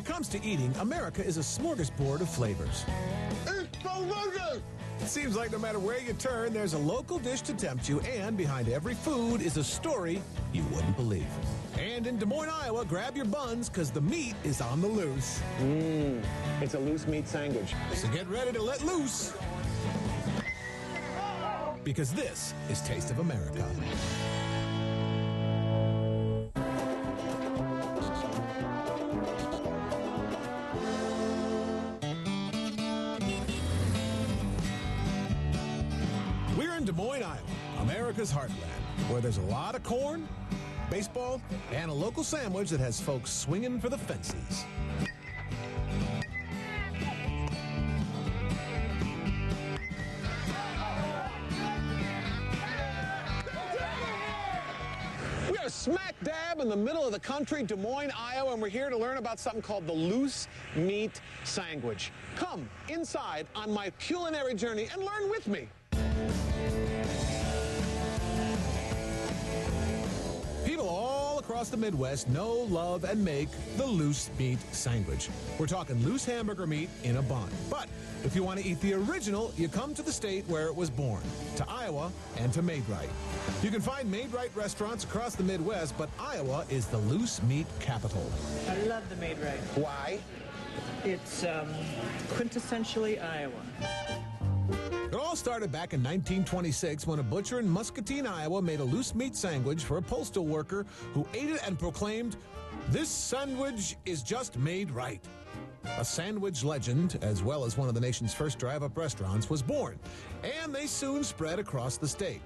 it comes to eating, America is a smorgasbord of flavors. It's delicious! It seems like no matter where you turn, there's a local dish to tempt you, and behind every food is a story you wouldn't believe. And in Des Moines, Iowa, grab your buns, because the meat is on the loose. It's a loose meat sandwich. So get ready to let loose, because this is Taste of America. We're in Des Moines, Iowa, America's heartland, where there's a lot of corn, baseball, and a local sandwich that has folks swinging for the fences. We are smack dab in the middle of the country, Des Moines, Iowa, and we're here to learn about something called the loose meat sandwich. Come inside on my culinary journey and learn with me. People all across the Midwest know, love, and make the loose meat sandwich. We're talking loose hamburger meat in a bun. But if you want to eat the original, you come to the state where it was born, to Iowa and to Maid-Rite. You can find Maid-Rite restaurants across the Midwest, but Iowa is the loose meat capital. I love the Maid-Rite. Why? It's quintessentially Iowa. It all started back in 1926 when a butcher in Muscatine, Iowa made a loose meat sandwich for a postal worker who ate it and proclaimed, "This sandwich is just made right." A sandwich legend, as well as one of the nation's first drive-up restaurants, was born, and they soon spread across the state.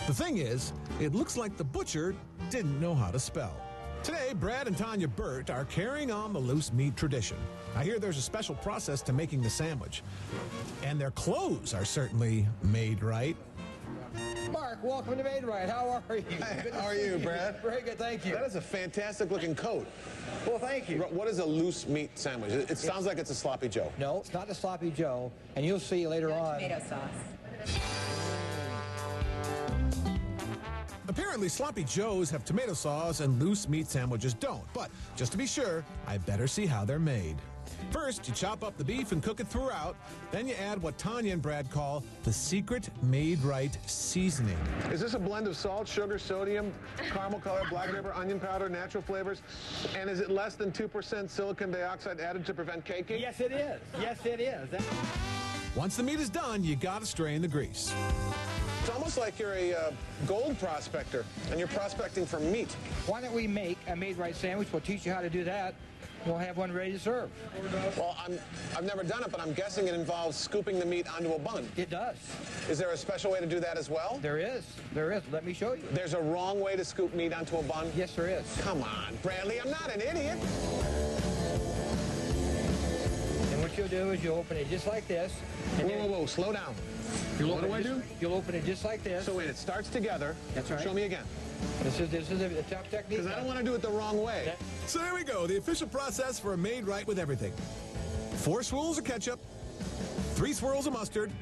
The thing is, it looks like the butcher didn't know how to spell. Today, Brad and Tanya Burt are carrying on the loose meat tradition. I hear there's a special process to making the sandwich, and their clothes are certainly made right. Mark, welcome to Maid-Rite. How are you? How are you, Brad? Very good, thank you. That is a fantastic looking coat. Well, thank you. What is a loose meat sandwich? It sounds like it's a sloppy Joe. No, it's not a sloppy Joe, and you'll see later on. Tomato sauce. Apparently, sloppy joes have tomato sauce and loose meat sandwiches don't. But just to be sure, I better see how they're made. First, you chop up the beef and cook it throughout. Then you add what Tanya and Brad call the secret Maid-Rite seasoning. Is this a blend of salt, sugar, sodium, caramel color, black pepper, onion powder, natural flavors? And is it less than 2% silicon dioxide added to prevent caking? Yes, it is. Yes, it is. Once the meat is done, you gotta strain the grease. It's almost like you're a gold prospector, and you're prospecting for meat. Why don't we make a Maid-Rite sandwich? We'll teach you how to do that. We'll have one ready to serve. Well, I've never done it, but I'm guessing it involves scooping the meat onto a bun. It does. Is there a special way to do that as well? There is. There is. Let me show you. There's a wrong way to scoop meat onto a bun? Yes, there is. Come on, Bradley, I'm not an idiot. And what you'll do is you'll open it just like this. Whoa, slow down. What do I do? You'll open it just like this. So wait, it starts together. That's right. Show me again. This is a tough technique. Because I don't want to do it the wrong way. So there we go, the official process for a Maid-Rite with everything. 4 swirls of ketchup, 3 swirls of mustard,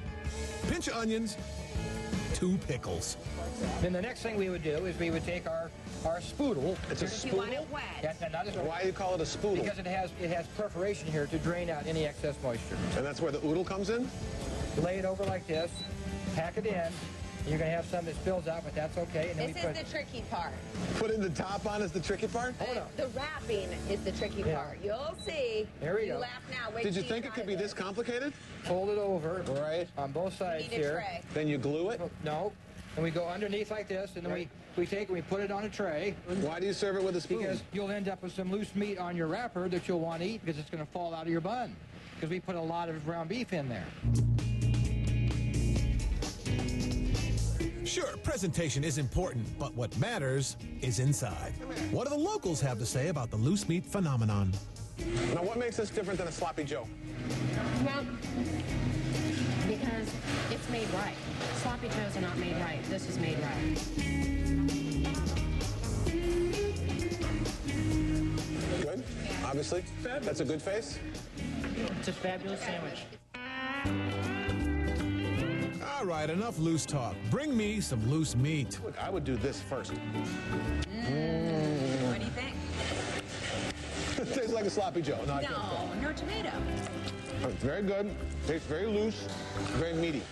pinch of onions, 2 pickles. Then the next thing we would do is we would take our spoodle. It's a If you want spoodle? it wet. Yeah, not as Why do you call it a spoodle? Because it has perforation here to drain out any excess moisture. And that's where the oodle comes in? Lay it over like this, pack it in. You're going to have some that spills out, but that's okay. And then This is the tricky part. Putting the top on is the tricky part? The wrapping is the tricky part. You'll see. There we you go. laugh now. Wait Did you till think it try could be this complicated? Fold it over Right. on both sides You need a here. tray. Then you glue it? No. And we go underneath like this, and then we take and we put it on a tray. Why do you serve it with a spoon? Because you'll end up with some loose meat on your wrapper that you'll want to eat because it's going to fall out of your bun. Because we put a lot of ground beef in there. Sure, presentation is important, but what matters is inside. What do the locals have to say about the loose meat phenomenon? Now, what makes this different than a sloppy Joe? Well, because it's made right. Sloppy Joes are not made right. This is made right. Good, obviously. That's a good face. It's a fabulous sandwich. All right, enough loose talk. Bring me some loose meat. Look, I would do this first. What do you think? It tastes like a sloppy Joe. No, I can't. No tomato. It's very good. Tastes very loose, very meaty.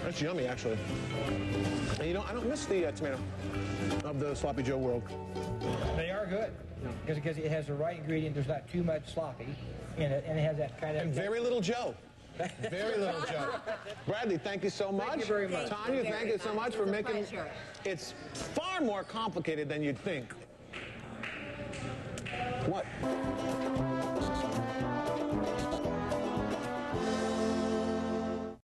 That's yummy, actually. And you know, I don't miss the tomato of the sloppy Joe world. They are good because it has the right ingredient. There's not too much sloppy in it, and it has that kind of... And very little Joe. Very little Joe. Bradley, thank you so much. Thank you very much. Tanya, thank you so much for making... Pleasure. It's far more complicated than you'd think. What?